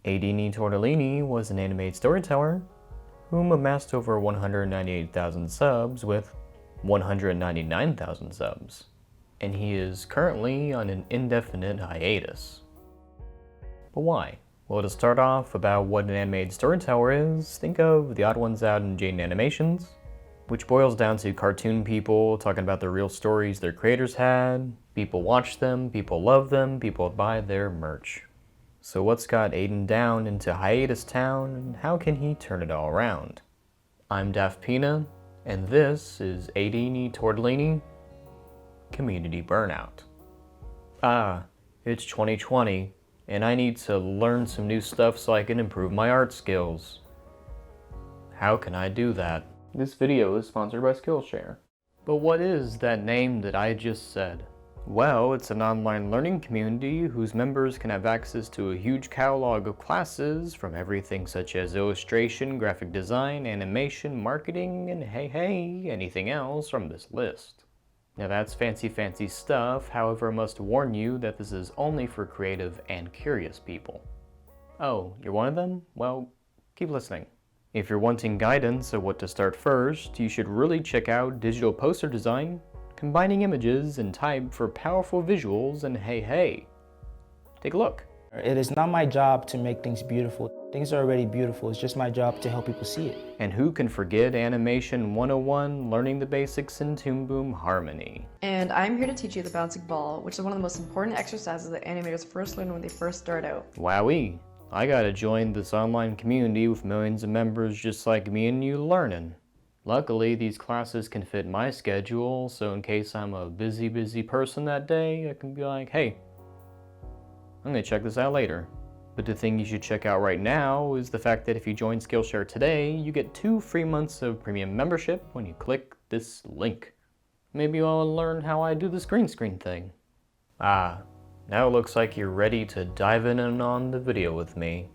Addison Tortellini was an animated storyteller whom amassed over 198,000 subs with 199,000 subs, and he is currently on an indefinite hiatus. But why? Well, to start off about what an animated storyteller is, think of The Odd Ones Out and Jane Animations, which boils down to cartoon people talking about the real stories their creators had. People watch them, people love them, people buy their merch. So what's got Aiden down into hiatus town, and how can he turn it all around? I'm Daft Pina, and this is Addison Tortellini, Community Burnout. It's 2020, and I need to learn some new stuff so I can improve my art skills. How can I do that? This video is sponsored by Skillshare. But what is that name that I just said? Well, it's an online learning community whose members can have access to a huge catalog of classes from everything such as illustration, graphic design, animation, marketing, and hey, anything else from this list. Now that's fancy stuff, however I must warn you that this is only for creative and curious people. Oh, you're one of them? Well, keep listening. If you're wanting guidance on what to start first, you should really check out digital poster design, combining images and type for powerful visuals, and hey, take a look. It is not my job to make things beautiful. Things are already beautiful. It's just my job to help people see it. And who can forget Animation 101, learning the basics in Toon Boom Harmony. And I'm here to teach you the bouncing ball, which is one of the most important exercises that animators first learn when they first start out. Wowee, I gotta join this online community with millions of members just like me and you learning. Luckily, these classes can fit my schedule, so in case I'm a busy person that day, I can be like, hey, I'm gonna check this out later. But the thing you should check out right now is the fact that if you join Skillshare today, you get 2 free months of premium membership when you click this link. Maybe you'll learn how I do this green screen thing. Now it looks like you're ready to dive in and on the video with me.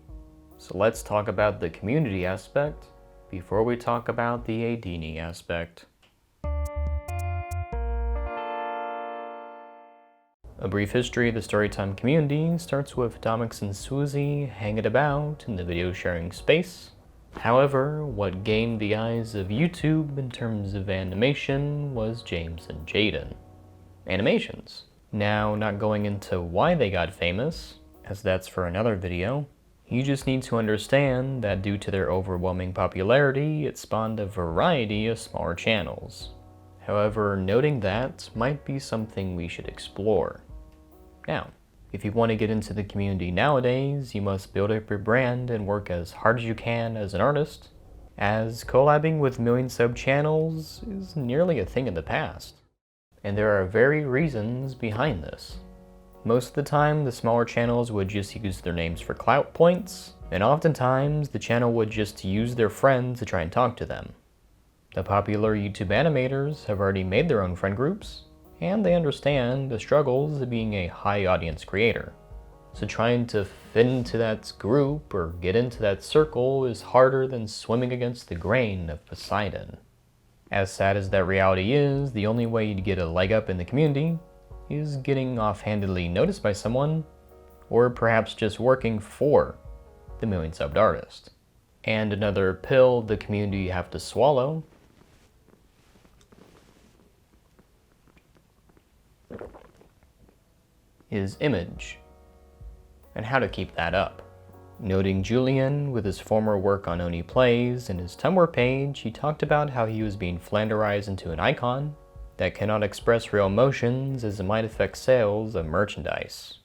So let's talk about the community aspect before we talk about the aidini aspect. A brief history of the Storytime community starts with Domix and Suzy hanging about in the video sharing space. However, what gained the eyes of YouTube in terms of animation was James and Jaden. Animations. Now, not going into why they got famous, as that's for another video, you just need to understand that due to their overwhelming popularity, it spawned a variety of smaller channels. However, noting that might be something we should explore. Now, if you want to get into the community nowadays, you must build up your brand and work as hard as you can as an artist, as collabing with million sub channels is nearly a thing in the past. And there are very reasons behind this. Most of the time, the smaller channels would just use their names for clout points, and oftentimes the channel would just use their friends to try and talk to them. The popular YouTube animators have already made their own friend groups, and they understand the struggles of being a high audience creator. So trying to fit into that group or get into that circle is harder than swimming against the grain of Poseidon. As sad as that reality is, the only way to get a leg up in the community is getting offhandedly noticed by someone, or perhaps just working for the million subbed artist. And another pill the community have to swallow is image, and how to keep that up. Noting Julian with his former work on Oni Plays and his Tumblr page, he talked about how he was being flanderized into an icon that cannot express real emotions as it might affect sales of merchandise.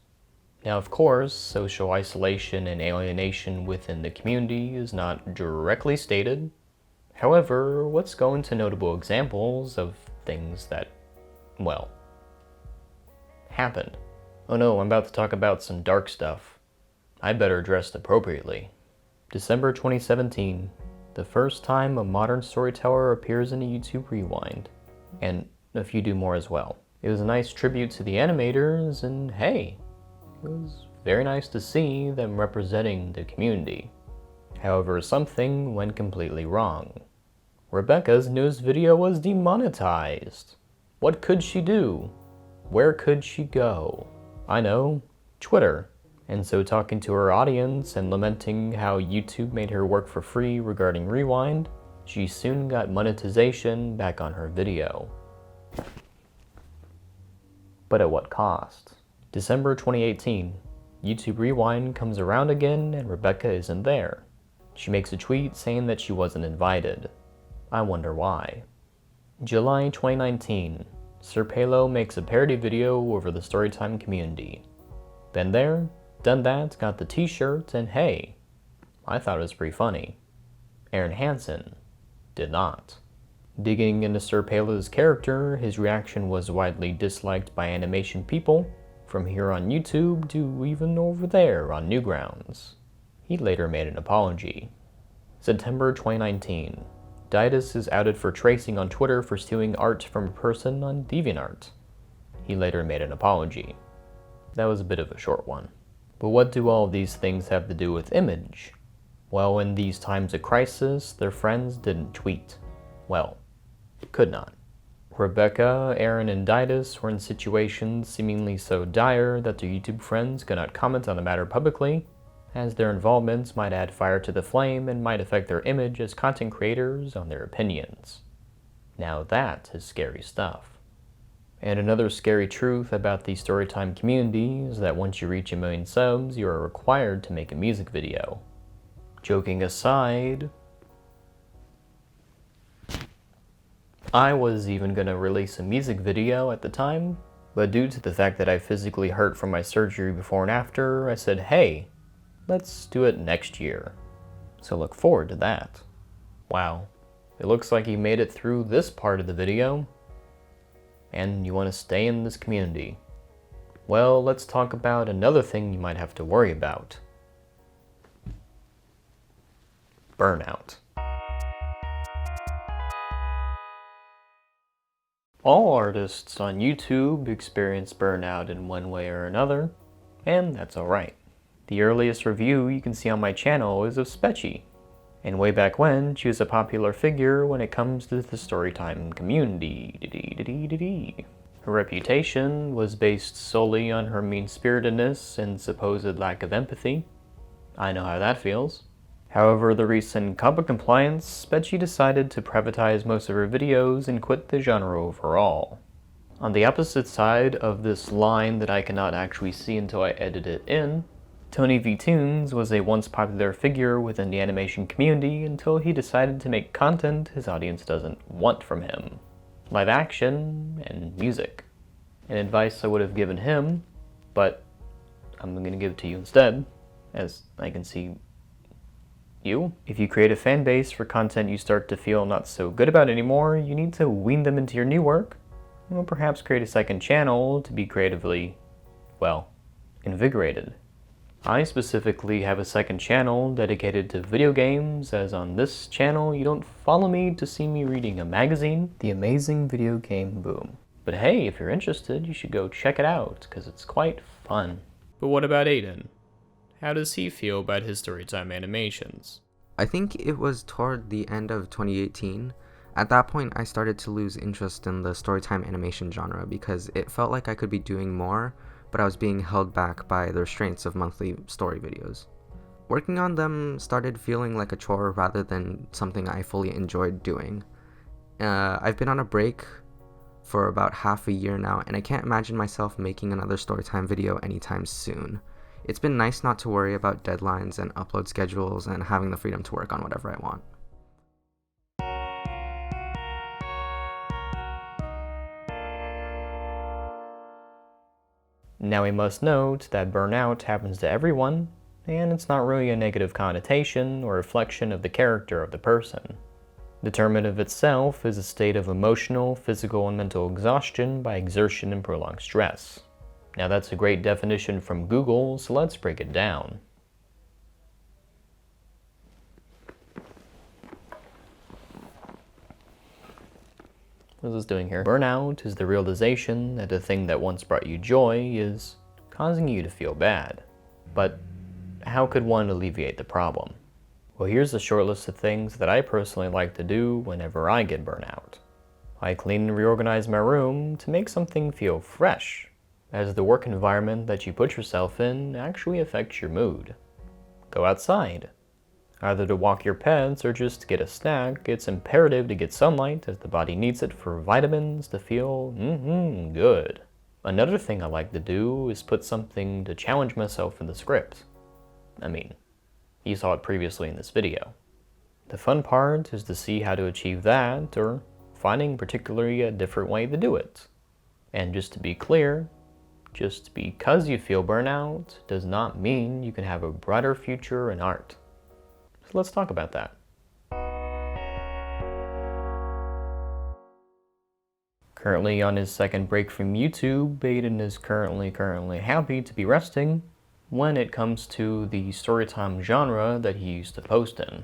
Now, of course, social isolation and alienation within the community is not directly stated. However, let's go into notable examples of things that, well, happened. Oh no, I'm about to talk about some dark stuff. I better dress appropriately. December 2017, the first time a modern storyteller appears in a YouTube Rewind, and a few do more as well. It was a nice tribute to the animators, and hey, it was very nice to see them representing the community. However, something went completely wrong. Rebecca's newest video was demonetized. What could she do? Where could she go? I know, Twitter. And so talking to her audience and lamenting how YouTube made her work for free regarding Rewind, she soon got monetization back on her video. But at what cost? December 2018, YouTube Rewind comes around again and Rebecca isn't there. She makes a tweet saying that she wasn't invited. I wonder why. July 2019, Sir Palo makes a parody video over the Storytime community. Been there, done that, got the t-shirt, and hey, I thought it was pretty funny. Aaron Hansen did not. Digging into Sir Palo's character, his reaction was widely disliked by animation people, from here on YouTube to even over there on Newgrounds. He later made an apology. September 2019. Didas is outed for tracing on Twitter for stealing art from a person on DeviantArt. He later made an apology. That was a bit of a short one. But what do all of these things have to do with Image? Well, in these times of crisis, their friends didn't tweet. Well, could not. Rebecca, Aaron, and Didas were in situations seemingly so dire that their YouTube friends could not comment on the matter publicly, as their involvements might add fire to the flame and might affect their image as content creators on their opinions. Now that is scary stuff. And another scary truth about the Storytime community is that once you reach 1 million subs, you are required to make a music video. Joking aside, I was even gonna release a music video at the time, but due to the fact that I physically hurt from my surgery before and after, I said, hey, let's do it next year. So look forward to that. Wow, it looks like you made it through this part of the video, and you want to stay in this community. Well, let's talk about another thing you might have to worry about. Burnout. All artists on YouTube experience burnout in one way or another, and that's alright. The earliest review you can see on my channel is of Spetchy, and way back when, she was a popular figure when it comes to the Storytime community. Her reputation was based solely on her mean-spiritedness and supposed lack of empathy. I know how that feels. However, the recent COPPA compliance, Spetchy decided to privatize most of her videos and quit the genre overall. On the opposite side of this line that I cannot actually see until I edit it in, Tony V Toons was a once popular figure within the animation community until he decided to make content his audience doesn't want from him. Live action and music. An advice I would have given him, but I'm going to give it to you instead, as I can see you. If you create a fan base for content you start to feel not so good about anymore, you need to wean them into your new work, or perhaps create a second channel to be creatively, well, invigorated. I specifically have a second channel dedicated to video games, as on this channel you don't follow me to see me reading a magazine, The Amazing Video Game Boom. But hey, if you're interested, you should go check it out, because it's quite fun. But what about Aiden? How does he feel about his Storytime animations? I think it was toward the end of 2018. At that point, I started to lose interest in the Storytime animation genre because it felt like I could be doing more, but I was being held back by the restraints of monthly story videos. Working on them started feeling like a chore rather than something I fully enjoyed doing. I've been on a break for about half a year now, and I can't imagine myself making another Storytime video anytime soon. It's been nice not to worry about deadlines and upload schedules and having the freedom to work on whatever I want. Now we must note that burnout happens to everyone, and it's not really a negative connotation or reflection of the character of the person. The term in of itself is a state of emotional, physical, and mental exhaustion by exertion and prolonged stress. Now that's a great definition from Google, so let's break it down. What is this doing here? Burnout is the realization that the thing that once brought you joy is causing you to feel bad. But how could one alleviate the problem? Well, here's a short list of things that I personally like to do whenever I get burnout. I clean and reorganize my room to make something feel fresh. as the work environment that you put yourself in actually affects your mood. Go outside. Either to walk your pets or just get a snack, it's imperative to get sunlight as the body needs it for vitamins to feel good. Another thing I like to do is put something to challenge myself in the script. I mean, you saw it previously in this video. The fun part is to see how to achieve that, or finding particularly a different way to do it. And just to be clear, just because you feel burnout does not mean you can have a brighter future in art. So let's talk about that. Currently on his second break from YouTube, Aiden is currently happy to be resting when it comes to the storytime genre that he used to post in.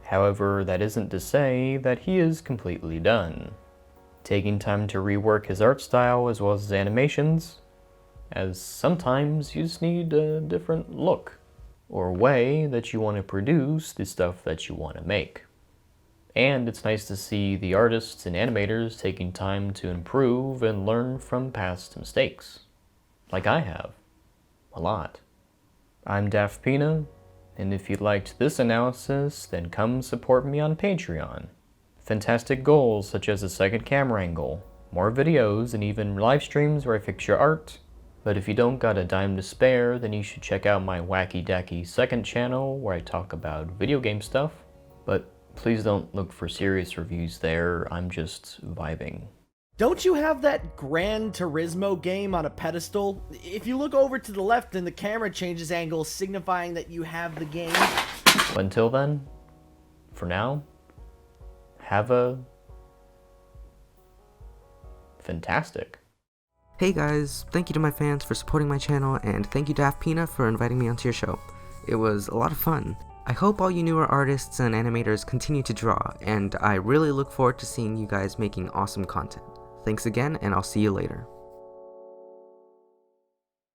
However, that isn't to say that he is completely done. Taking time to rework his art style as well as his animations, as sometimes you just need a different look or way that you want to produce the stuff that you want to make. And it's nice to see the artists and animators taking time to improve and learn from past mistakes, like I have, a lot. I'm Daft Pina, and if you liked this analysis, then come support me on Patreon. Fantastic goals such as a second camera angle, more videos, and even live streams where I fix your art. But if you don't got a dime to spare, then you should check out my wacky dacky second channel where I talk about video game stuff. But please don't look for serious reviews there, I'm just vibing. Don't you have that Gran Turismo game on a pedestal? If you look over to the left, then the camera changes angle, signifying that you have the game. Until then, for now, have a fantastic. Hey guys, thank you to my fans for supporting my channel, and thank you Daft Pina for inviting me onto your show. It was a lot of fun. I hope all you newer artists and animators continue to draw, and I really look forward to seeing you guys making awesome content. Thanks again, and I'll see you later.